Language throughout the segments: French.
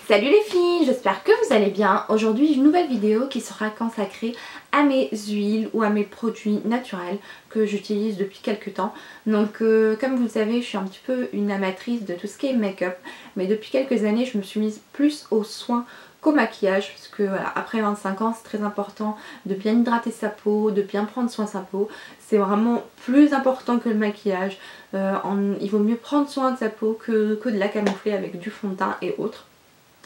Salut les filles, j'espère que vous allez bien. Aujourd'hui une nouvelle vidéo qui sera consacrée à mes huiles ou à mes produits naturels que j'utilise depuis quelques temps. Donc comme vous le savez, je suis un petit peu une amatrice de tout ce qui est make-up, mais depuis quelques années je me suis mise plus aux soins qu'au maquillage, parce que voilà, après 25 ans c'est très important de bien hydrater sa peau, de bien prendre soin de sa peau. C'est vraiment plus important que le maquillage. Il vaut mieux prendre soin de sa peau que de la camoufler avec du fond de teint et autres.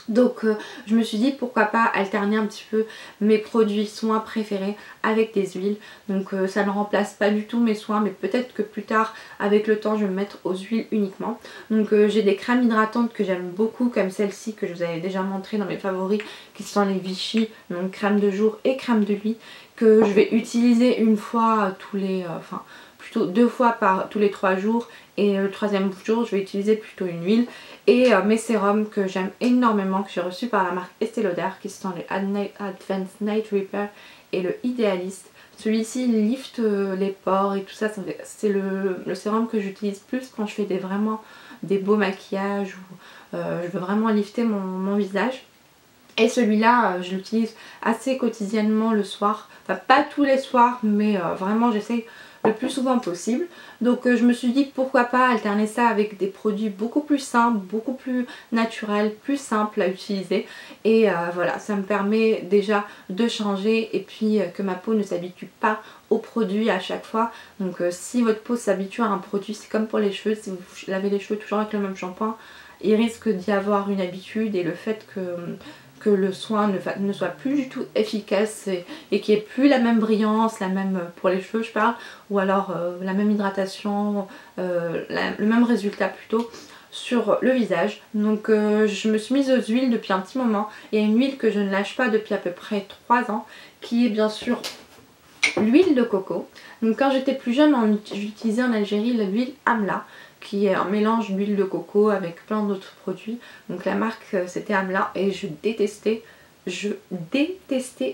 Donc je me suis dit pourquoi pas alterner un petit peu mes produits soins préférés avec des huiles. Donc ça ne remplace pas du tout mes soins, mais peut-être que plus tard avec le temps je vais me mettre aux huiles uniquement. Donc j'ai des crèmes hydratantes que j'aime beaucoup, comme celle-ci que je vous avais déjà montré dans mes favoris, qui sont les Vichy, donc crème de jour et crème de nuit, que je vais utiliser une fois tous les... plutôt 2 fois par tous les 3 jours, et le troisième jour je vais utiliser plutôt une huile. Et mes sérums que j'aime énormément, que j'ai reçus par la marque Estée Lauder, qui sont les Advanced Night Repair et le Idealist. Celui-ci lift les pores et tout ça, c'est le sérum que j'utilise plus quand je fais vraiment des beaux maquillages ou je veux vraiment lifter mon visage. Et celui-là, je l'utilise assez quotidiennement le soir. Enfin, pas tous les soirs, mais vraiment j'essaye le plus souvent possible. Donc je me suis dit pourquoi pas alterner ça avec des produits beaucoup plus simples, beaucoup plus naturels, plus simples à utiliser. Et voilà, ça me permet déjà de changer et puis que ma peau ne s'habitue pas aux produits à chaque fois. Donc si votre peau s'habitue à un produit, c'est comme pour les cheveux, si vous lavez les cheveux toujours avec le même shampoing, il risque d'y avoir une habitude, et le fait que le soin ne soit plus du tout efficace et qu'il n'y ait plus la même brillance, la même pour les cheveux je parle, ou alors la même hydratation, le même résultat plutôt sur le visage. Donc je me suis mise aux huiles depuis un petit moment. Il y a une huile que je ne lâche pas depuis à peu près 3 ans, qui est bien sûr l'huile de coco. Donc quand j'étais plus jeune, j'utilisais en Algérie l'huile Amla, qui est un mélange d'huile de coco avec plein d'autres produits. Donc la marque c'était Amla, et je détestais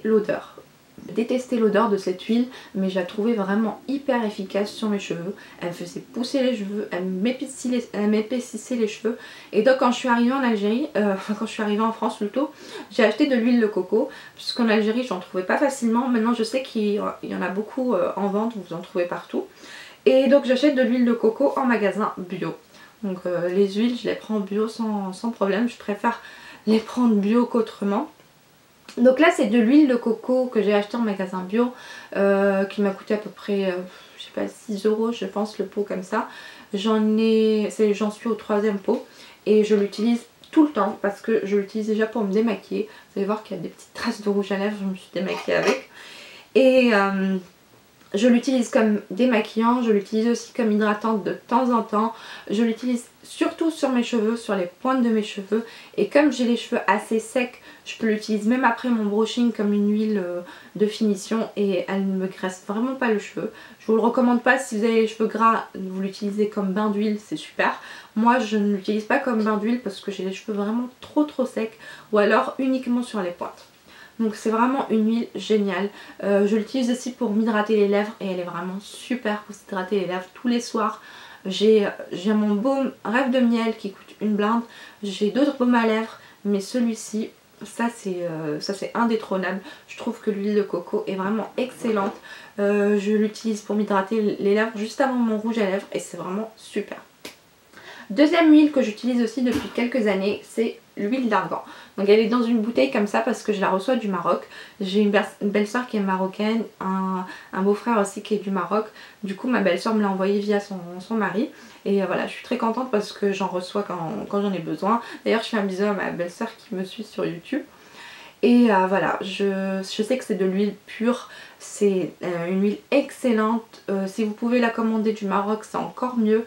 l'odeur. Je détestais l'odeur de cette huile, mais je la trouvais vraiment hyper efficace sur mes cheveux. Elle me faisait pousser les cheveux, elle m'épaississait les cheveux. Et donc quand je suis arrivée en Algérie, quand je suis arrivée en France plutôt, j'ai acheté de l'huile de coco, puisqu'en Algérie j'en trouvais pas facilement. Maintenant je sais qu'il y en a beaucoup en vente, vous en trouvez partout. Et donc j'achète de l'huile de coco en magasin bio. Donc les huiles je les prends bio sans problème, je préfère les prendre bio qu'autrement. Donc là c'est de l'huile de coco que j'ai acheté en magasin bio, qui m'a coûté à peu près, je sais pas, 6 € je pense le pot comme ça. J'en suis au 3e pot et je l'utilise tout le temps parce que je l'utilise déjà pour me démaquiller. Vous allez voir qu'il y a des petites traces de rouge à lèvres, je me suis démaquillée avec. Et je l'utilise comme démaquillant, je l'utilise aussi comme hydratante de temps en temps. Je l'utilise surtout sur mes cheveux, sur les pointes de mes cheveux. Et comme j'ai les cheveux assez secs, je peux l'utiliser même après mon brushing comme une huile de finition. Et elle ne me graisse vraiment pas le cheveu. Je vous le recommande pas si vous avez les cheveux gras, vous l'utilisez comme bain d'huile, c'est super. Moi je ne l'utilise pas comme bain d'huile parce que j'ai les cheveux vraiment trop secs. Ou alors uniquement sur les pointes. Donc c'est vraiment une huile géniale. Je l'utilise aussi pour m'hydrater les lèvres et elle est vraiment super pour s'hydrater les lèvres tous les soirs. J'ai mon baume Rêve de Miel qui coûte une blinde. J'ai d'autres baumes à lèvres, mais celui-ci, ça c'est indétrônable. Je trouve que l'huile de coco est vraiment excellente. Je l'utilise pour m'hydrater les lèvres juste avant mon rouge à lèvres et c'est vraiment super. Deuxième huile que j'utilise aussi depuis quelques années, c'est l'huile d'argan. Donc elle est dans une bouteille comme ça parce que je la reçois du Maroc. J'ai une belle-sœur qui est marocaine, un beau-frère aussi qui est du Maroc. Du coup ma belle-sœur me l'a envoyée via son mari. Et voilà, je suis très contente parce que j'en reçois quand j'en ai besoin. D'ailleurs je fais un bisou à ma belle-sœur qui me suit sur YouTube. Et voilà, je sais que c'est de l'huile pure, c'est une huile excellente. Si vous pouvez la commander du Maroc, c'est encore mieux.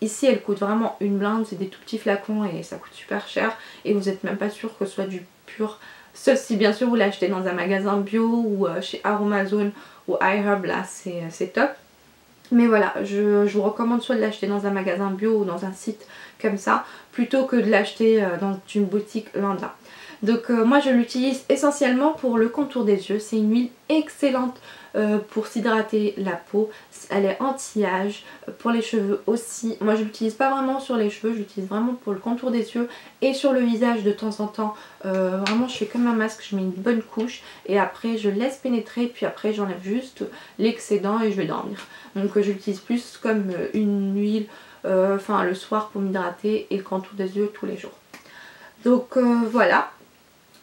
Ici elle coûte vraiment une blinde, c'est des tout petits flacons et ça coûte super cher. Et vous n'êtes même pas sûr que ce soit du pur. Sauf si bien sûr vous l'achetez dans un magasin bio ou chez Aromazone ou iHerb, là c'est top. Mais voilà, je vous recommande soit de l'acheter dans un magasin bio ou dans un site comme ça, plutôt que de l'acheter dans une boutique lambda. Donc moi je l'utilise essentiellement pour le contour des yeux. C'est une huile excellente pour s'hydrater la peau. Elle est anti-âge, pour les cheveux aussi. Moi je l'utilise pas vraiment sur les cheveux, je l'utilise vraiment pour le contour des yeux et sur le visage de temps en temps. Vraiment je fais comme un masque, je mets une bonne couche et après je laisse pénétrer, puis après j'enlève juste l'excédent et je vais dormir. Donc je l'utilise plus comme une huile, enfin le soir pour m'hydrater et le contour des yeux tous les jours. Donc voilà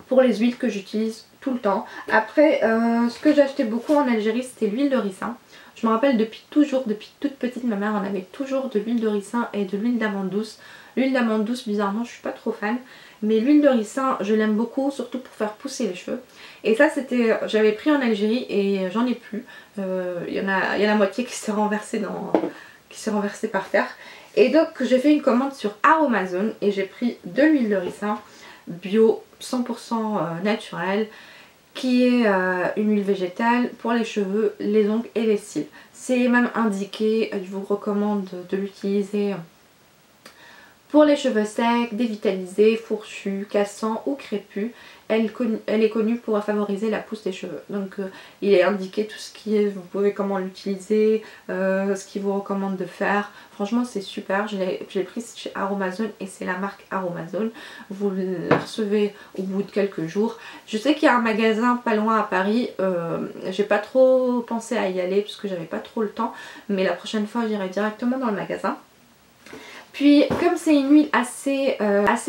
pour les huiles que j'utilise tout le temps. Après ce que j'achetais beaucoup en Algérie c'était l'huile de ricin. Je me rappelle depuis toujours, depuis toute petite, ma mère en avait toujours de l'huile de ricin et de l'huile d'amande douce. L'huile d'amande douce bizarrement je suis pas trop fan, mais l'huile de ricin je l'aime beaucoup, surtout pour faire pousser les cheveux. Et ça c'était, j'avais pris en Algérie et j'en ai plus. Il y a la moitié qui s'est renversée par terre. Et donc j'ai fait une commande sur Aromazone et j'ai pris de l'huile de ricin bio 100% naturelle, qui est une huile végétale pour les cheveux, les ongles et les cils. C'est même indiqué, je vous recommande de l'utiliser pour les cheveux secs, dévitalisés, fourchus, cassants ou crépus. Elle est connue pour favoriser la pousse des cheveux. Donc il est indiqué tout ce qui est, vous pouvez comment l'utiliser, ce qu'il vous recommande de faire. Franchement c'est super, je l'ai prise chez Aromazone et c'est la marque Aromazone. Vous la recevez au bout de quelques jours. Je sais qu'il y a un magasin pas loin à Paris, j'ai pas trop pensé à y aller parce que j'avais pas trop le temps. Mais la prochaine fois j'irai directement dans le magasin. Puis comme c'est une huile assez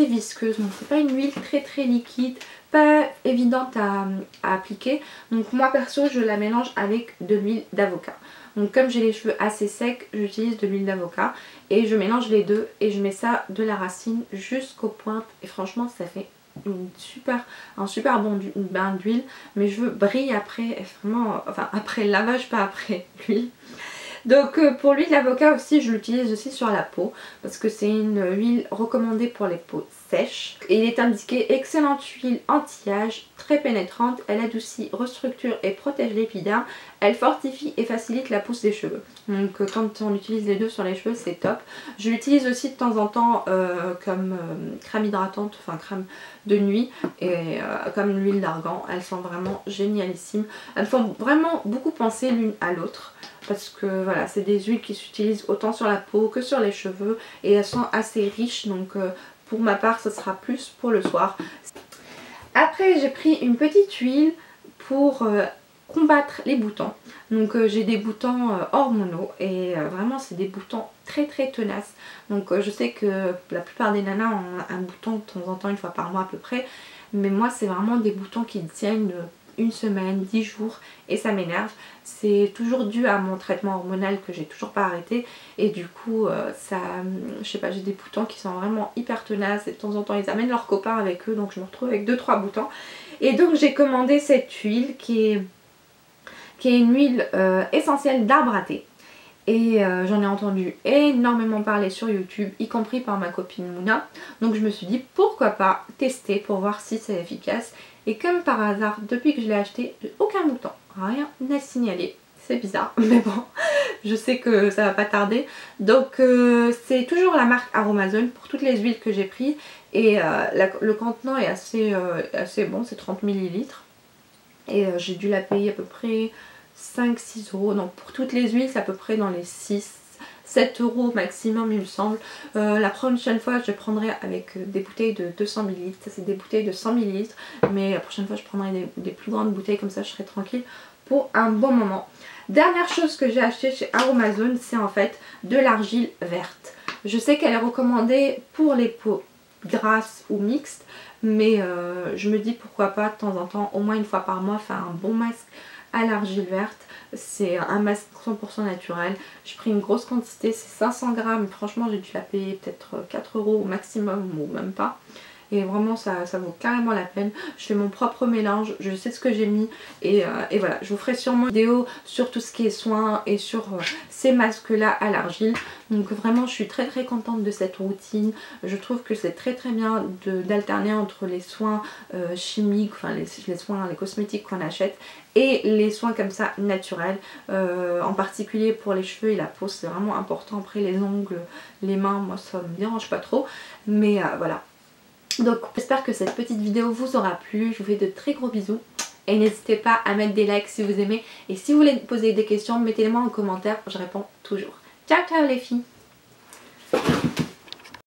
visqueuse, donc c'est pas une huile très liquide, pas évidente à appliquer. Donc moi perso je la mélange avec de l'huile d'avocat. Donc comme j'ai les cheveux assez secs, j'utilise de l'huile d'avocat et je mélange les deux et je mets ça de la racine jusqu'aux pointes. Et franchement ça fait un super bon bain d'huile. Mes cheveux brillent après, vraiment, enfin après le lavage, pas après l'huile. Donc pour l'huile d'avocat aussi je l'utilise aussi sur la peau parce que c'est une huile recommandée pour les peaux sèches. Et il est indiqué excellente huile anti-âge, très pénétrante, elle adoucit, restructure et protège l'épiderme, elle fortifie et facilite la pousse des cheveux. Donc quand on utilise les deux sur les cheveux c'est top. Je l'utilise aussi de temps en temps comme crème hydratante, enfin crème de nuit et comme l'huile d'argan. Elles sont vraiment génialissimes. Elles font vraiment beaucoup penser l'une à l'autre. Parce que voilà, c'est des huiles qui s'utilisent autant sur la peau que sur les cheveux. Et elles sont assez riches. Donc pour ma part, ce sera plus pour le soir. Après, j'ai pris une petite huile pour combattre les boutons. Donc j'ai des boutons hormonaux. Et vraiment, c'est des boutons très tenaces. Donc je sais que la plupart des nanas ont un bouton de temps en temps, une fois par mois à peu près. Mais moi, c'est vraiment des boutons qui tiennent une semaine, 10 jours et ça m'énerve. C'est toujours dû à mon traitement hormonal que j'ai toujours pas arrêté et du coup ça, je sais pas, j'ai des boutons qui sont vraiment hyper tenaces et de temps en temps ils amènent leurs copains avec eux donc je me retrouve avec 2-3 boutons. Et donc j'ai commandé cette huile qui est une huile essentielle d'arbre à thé. Et j'en ai entendu énormément parler sur YouTube, y compris par ma copine Mouna. Donc je me suis dit pourquoi pas tester pour voir si c'est efficace. Et comme par hasard, depuis que je l'ai acheté, j'ai aucun bouton, rien à signaler. C'est bizarre, mais bon, je sais que ça va pas tarder. Donc c'est toujours la marque Aromazone pour toutes les huiles que j'ai prises. Et le contenant est assez bon, c'est 30 ml. Et j'ai dû la payer à peu près 5-6 euros. Donc pour toutes les huiles, c'est à peu près dans les 7 euros maximum il me semble. La prochaine fois je prendrai avec des bouteilles de 200 ml. Ça c'est des bouteilles de 100 ml. Mais la prochaine fois je prendrai des plus grandes bouteilles, comme ça je serai tranquille pour un bon moment. Dernière chose que j'ai acheté chez Aromazone, c'est en fait de l'argile verte. Je sais qu'elle est recommandée pour les peaux grasses ou mixtes. Mais je me dis pourquoi pas de temps en temps, au moins une fois par mois, faire un bon masque à l'argile verte. C'est un masque 100% naturel. J'ai pris une grosse quantité, c'est 500 grammes. Franchement j'ai dû la payer peut-être 4 euros au maximum ou même pas. Et vraiment ça vaut carrément la peine. Je fais mon propre mélange, je sais ce que j'ai mis et voilà. Je vous ferai sûrement une vidéo sur tout ce qui est soins et sur ces masques là à l'argile. Donc vraiment je suis très contente de cette routine. Je trouve que c'est très bien d'alterner entre les soins chimiques, enfin les soins, les cosmétiques qu'on achète et les soins comme ça naturels. En particulier pour les cheveux et la peau c'est vraiment important. Après les ongles, les mains, moi ça me dérange pas trop. Mais voilà. Donc j'espère que cette petite vidéo vous aura plu. Je vous fais de très gros bisous. Et n'hésitez pas à mettre des likes si vous aimez. Et si vous voulez poser des questions, mettez-les moi en commentaire. Je réponds toujours. Ciao ciao les filles!